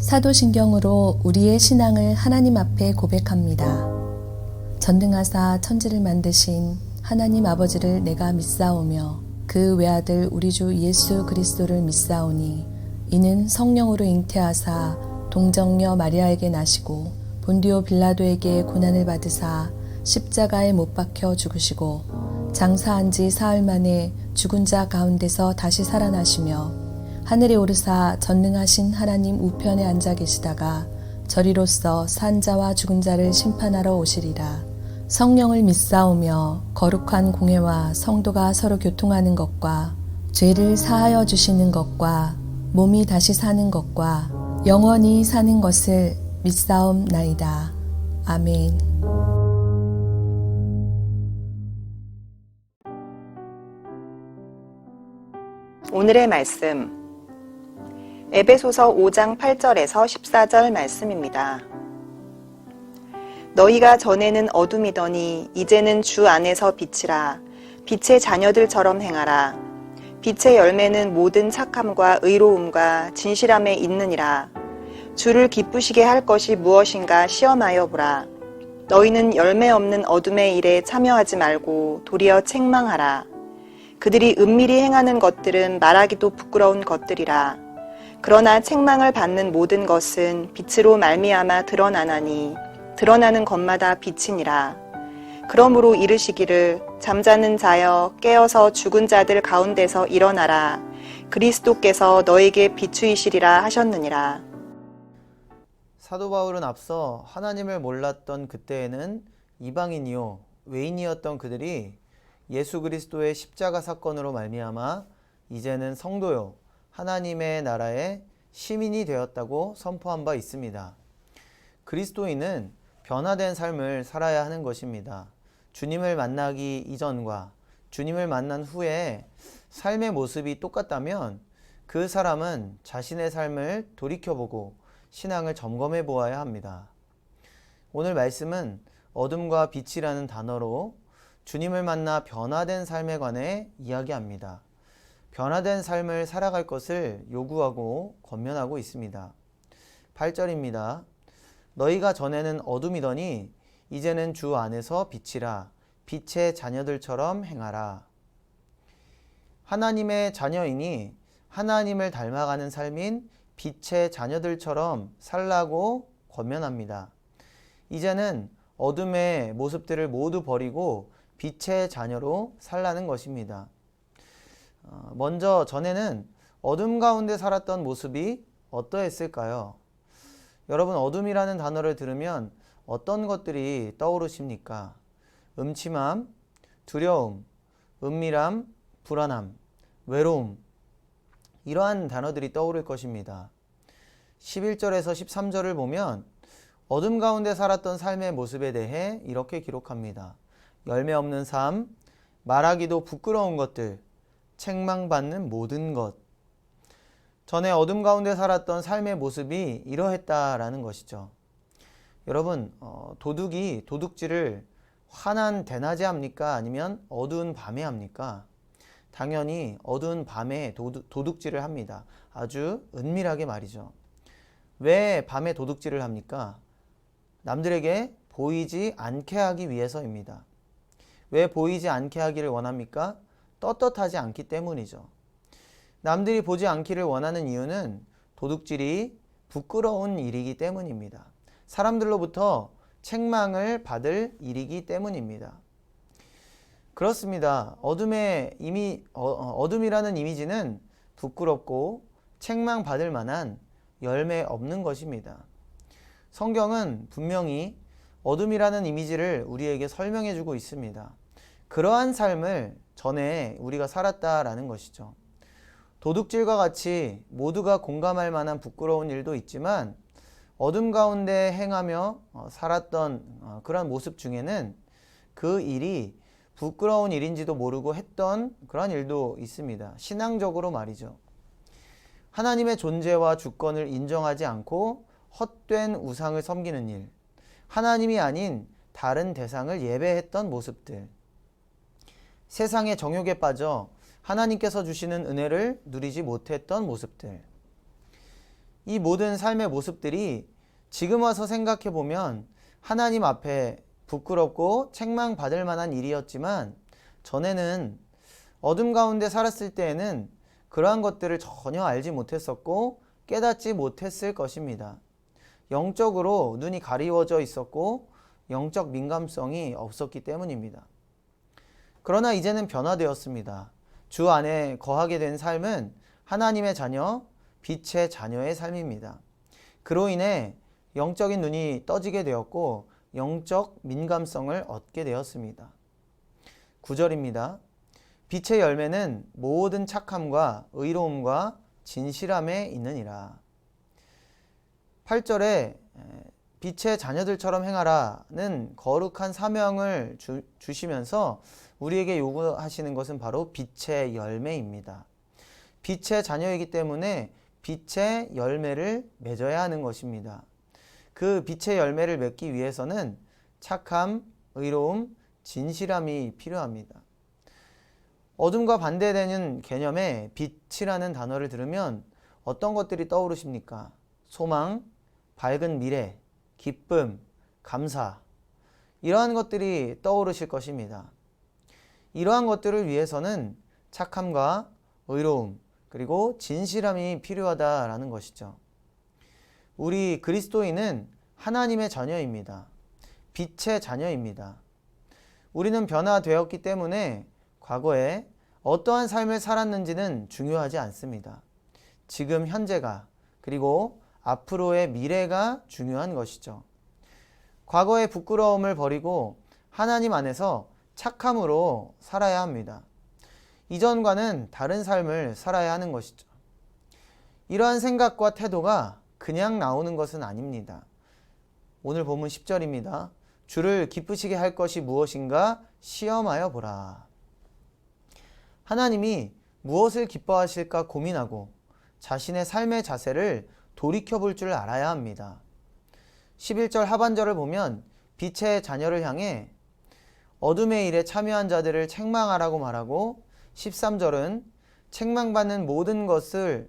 사도신경으로 우리의 신앙을 하나님 앞에 고백합니다. 전능하사 천지를 만드신 하나님 아버지를 내가 믿사오며 그 외아들 우리 주 예수 그리스도를 믿사오니 이는 성령으로 잉태하사 동정녀 마리아에게 나시고 본디오 빌라도에게 고난을 받으사 십자가에 못 박혀 죽으시고 장사한 지 사흘 만에 죽은 자 가운데서 다시 살아나시며 하늘에 오르사 전능하신 하나님 우편에 앉아 계시다가 저리로서 산 자와 죽은 자를 심판하러 오시리라. 성령을 믿사오며 거룩한 공회와 성도가 서로 교통하는 것과 죄를 사하여 주시는 것과 몸이 다시 사는 것과 영원히 사는 것을 믿사옵나이다. 아멘. 오늘의 말씀 에베소서 5장 8절에서 14절 말씀입니다. 너희가 전에는 어둠이더니 이제는 주 안에서 빛이라. 빛의 자녀들처럼 행하라. 빛의 열매는 모든 착함과 의로움과 진실함에 있느니라. 주를 기쁘시게 할 것이 무엇인가 시험하여 보라. 너희는 열매 없는 어둠의 일에 참여하지 말고 도리어 책망하라. 그들이 은밀히 행하는 것들은 말하기도 부끄러운 것들이라. 그러나 책망을 받는 모든 것은 빛으로 말미암아 드러나나니 드러나는 것마다 빛이니라. 그러므로 이르시기를 잠자는 자여 깨어서 죽은 자들 가운데서 일어나라. 그리스도께서 너에게 비추이시리라 하셨느니라. 사도 바울은 앞서 하나님을 몰랐던 그때에는 이방인이요 외인이었던 그들이 예수 그리스도의 십자가 사건으로 말미암아 이제는 성도요 하나님의 나라의 시민이 되었다고 선포한 바 있습니다. 그리스도인은 변화된 삶을 살아야 하는 것입니다. 주님을 만나기 이전과 주님을 만난 후에 삶의 모습이 똑같다면 그 사람은 자신의 삶을 돌이켜보고 신앙을 점검해 보아야 합니다. 오늘 말씀은 어둠과 빛이라는 단어로 주님을 만나 변화된 삶에 관해 이야기합니다. 변화된 삶을 살아갈 것을 요구하고 권면하고 있습니다. 8절입니다. 너희가 전에는 어둠이더니 이제는 주 안에서 빛이라. 빛의 자녀들처럼 행하라. 하나님의 자녀이니 하나님을 닮아가는 삶인 빛의 자녀들처럼 살라고 권면합니다. 이제는 어둠의 모습들을 모두 버리고 빛의 자녀로 살라는 것입니다. 먼저 전에는 어둠 가운데 살았던 모습이 어떠했을까요? 여러분, 어둠이라는 단어를 들으면 어떤 것들이 떠오르십니까? 음침함, 두려움, 은밀함, 불안함, 외로움, 이러한 단어들이 떠오를 것입니다. 11절에서 13절을 보면 어둠 가운데 살았던 삶의 모습에 대해 이렇게 기록합니다. 열매 없는 삶, 말하기도 부끄러운 것들, 책망받는 모든 것. 전에 어둠 가운데 살았던 삶의 모습이 이러했다라는 것이죠. 여러분, 도둑이 도둑질을 환한 대낮에 합니까? 아니면 어두운 밤에 합니까? 당연히 어두운 밤에 도둑질을 합니다. 아주 은밀하게 말이죠. 왜 밤에 도둑질을 합니까? 남들에게 보이지 않게 하기 위해서입니다. 왜 보이지 않게 하기를 원합니까? 떳떳하지 않기 때문이죠. 남들이 보지 않기를 원하는 이유는 도둑질이 부끄러운 일이기 때문입니다. 사람들로부터 책망을 받을 일이기 때문입니다. 그렇습니다. 어둠이라는 이미지는 부끄럽고 책망받을 만한 열매 없는 것입니다. 성경은 분명히 어둠이라는 이미지를 우리에게 설명해 주고 있습니다. 그러한 삶을 전에 우리가 살았다라는 것이죠. 도둑질과 같이 모두가 공감할 만한 부끄러운 일도 있지만 어둠 가운데 행하며 살았던 그런 모습 중에는 그 일이 부끄러운 일인지도 모르고 했던 그런 일도 있습니다. 신앙적으로 말이죠. 하나님의 존재와 주권을 인정하지 않고 헛된 우상을 섬기는 일, 하나님이 아닌 다른 대상을 예배했던 모습들, 세상의 정욕에 빠져 하나님께서 주시는 은혜를 누리지 못했던 모습들, 이 모든 삶의 모습들이 지금 와서 생각해 보면 하나님 앞에 부끄럽고 책망받을 만한 일이었지만, 전에는 어둠 가운데 살았을 때에는 그러한 것들을 전혀 알지 못했었고 깨닫지 못했을 것입니다. 영적으로 눈이 가리워져 있었고 영적 민감성이 없었기 때문입니다. 그러나 이제는 변화되었습니다. 주 안에 거하게 된 삶은 하나님의 자녀, 빛의 자녀의 삶입니다. 그로 인해 영적인 눈이 떠지게 되었고 영적 민감성을 얻게 되었습니다. 9절입니다. 빛의 열매는 모든 착함과 의로움과 진실함에 있느니라. 8절에 빛의 자녀들처럼 행하라는 거룩한 사명을 주시면서 우리에게 요구하시는 것은 바로 빛의 열매입니다. 빛의 자녀이기 때문에 빛의 열매를 맺어야 하는 것입니다. 그 빛의 열매를 맺기 위해서는 착함, 의로움, 진실함이 필요합니다. 어둠과 반대되는 개념의 빛이라는 단어를 들으면 어떤 것들이 떠오르십니까? 소망, 밝은 미래, 기쁨, 감사, 이러한 것들이 떠오르실 것입니다. 이러한 것들을 위해서는 착함과 의로움, 그리고 진실함이 필요하다라는 것이죠. 우리 그리스도인은 하나님의 자녀입니다. 빛의 자녀입니다. 우리는 변화되었기 때문에 과거에 어떠한 삶을 살았는지는 중요하지 않습니다. 지금 현재가, 그리고 앞으로의 미래가 중요한 것이죠. 과거의 부끄러움을 버리고 하나님 안에서 착함으로 살아야 합니다. 이전과는 다른 삶을 살아야 하는 것이죠. 이러한 생각과 태도가 그냥 나오는 것은 아닙니다. 오늘 본문 10절입니다. 주를 기쁘시게 할 것이 무엇인가 시험하여 보라. 하나님이 무엇을 기뻐하실까 고민하고 자신의 삶의 자세를 돌이켜볼 줄 알아야 합니다. 11절 하반절을 보면 빛의 자녀를 향해 어둠의 일에 참여한 자들을 책망하라고 말하고, 13절은 책망받는 모든 것을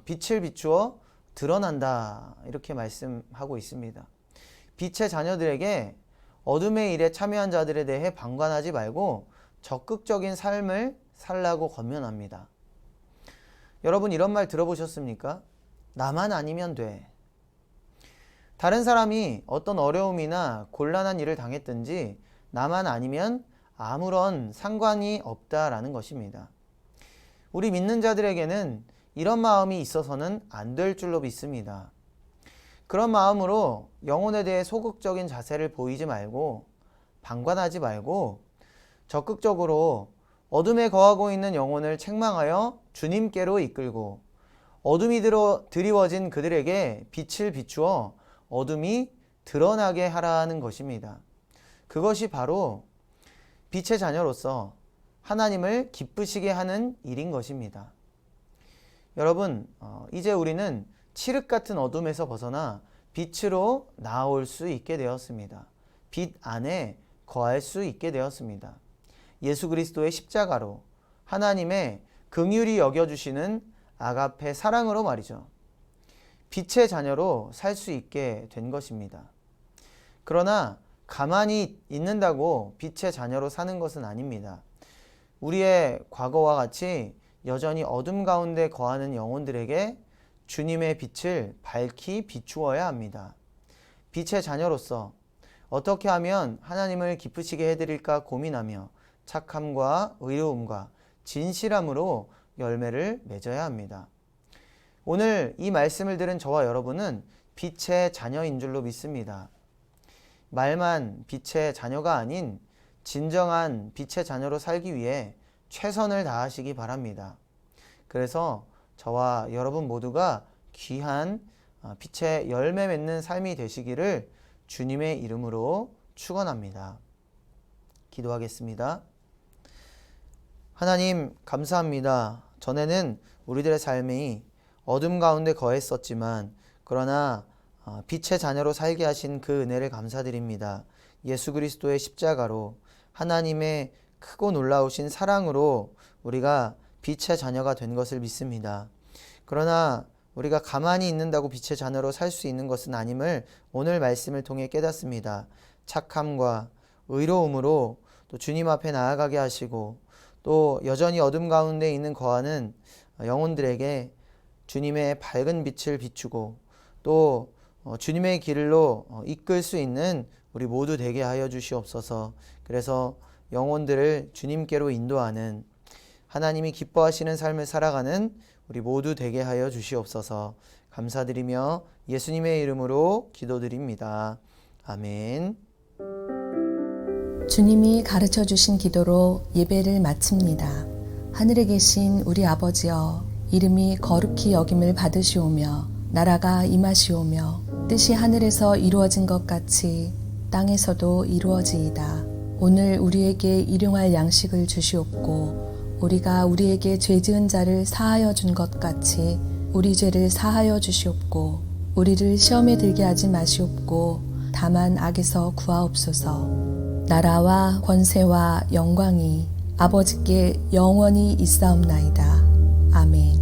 빛을 비추어 드러난다, 이렇게 말씀하고 있습니다. 빛의 자녀들에게 어둠의 일에 참여한 자들에 대해 방관하지 말고 적극적인 삶을 살라고 권면합니다. 여러분, 이런 말 들어보셨습니까? 나만 아니면 돼. 다른 사람이 어떤 어려움이나 곤란한 일을 당했든지 나만 아니면 아무런 상관이 없다라는 것입니다. 우리 믿는 자들에게는 이런 마음이 있어서는 안 될 줄로 믿습니다. 그런 마음으로 영혼에 대해 소극적인 자세를 보이지 말고, 방관하지 말고 적극적으로 어둠에 거하고 있는 영혼을 책망하여 주님께로 이끌고, 어둠이 드리워진 그들에게 빛을 비추어 어둠이 드러나게 하라는 것입니다. 그것이 바로 빛의 자녀로서 하나님을 기쁘시게 하는 일인 것입니다. 여러분, 이제 우리는 칠흑 같은 어둠에서 벗어나 빛으로 나아올 수 있게 되었습니다. 빛 안에 거할 수 있게 되었습니다. 예수 그리스도의 십자가로, 하나님의 긍휼히 여겨주시는 아가페 사랑으로 말이죠. 빛의 자녀로 살 수 있게 된 것입니다. 그러나 가만히 있는다고 빛의 자녀로 사는 것은 아닙니다. 우리의 과거와 같이 여전히 어둠 가운데 거하는 영혼들에게 주님의 빛을 밝히 비추어야 합니다. 빛의 자녀로서 어떻게 하면 하나님을 기쁘시게 해드릴까 고민하며 착함과 의로움과 진실함으로 열매를 맺어야 합니다. 오늘 이 말씀을 들은 저와 여러분은 빛의 자녀인 줄로 믿습니다. 말만 빛의 자녀가 아닌 진정한 빛의 자녀로 살기 위해 최선을 다하시기 바랍니다. 그래서 저와 여러분 모두가 귀한 빛의 열매 맺는 삶이 되시기를 주님의 이름으로 축원합니다. 기도하겠습니다. 하나님, 감사합니다. 전에는 우리들의 삶이 어둠 가운데 거했었지만 그러나 빛의 자녀로 살게 하신 그 은혜를 감사드립니다. 예수 그리스도의 십자가로, 하나님의 크고 놀라우신 사랑으로 우리가 빛의 자녀가 된 것을 믿습니다. 그러나 우리가 가만히 있는다고 빛의 자녀로 살 수 있는 것은 아님을 오늘 말씀을 통해 깨닫습니다. 착함과 의로움으로 또 주님 앞에 나아가게 하시고 또 여전히 어둠 가운데 있는 거하는 영혼들에게 주님의 밝은 빛을 비추고 또 주님의 길로 이끌 수 있는 우리 모두 되게 하여 주시옵소서. 그래서 영혼들을 주님께로 인도하는 하나님이 기뻐하시는 삶을 살아가는 우리 모두 되게 하여 주시옵소서. 감사드리며 예수님의 이름으로 기도드립니다. 아멘. 주님이 가르쳐 주신 기도로 예배를 마칩니다. 하늘에 계신 우리 아버지여, 이름이 거룩히 여김을 받으시오며 나라가 임하시오며 뜻이 하늘에서 이루어진 것 같이 땅에서도 이루어지이다. 오늘 우리에게 일용할 양식을 주시옵고 우리가 우리에게 죄 지은 자를 사하여 준 것 같이 우리 죄를 사하여 주시옵고 우리를 시험에 들게 하지 마시옵고 다만 악에서 구하옵소서. 나라와 권세와 영광이 아버지께 영원히 있사옵나이다. 아멘.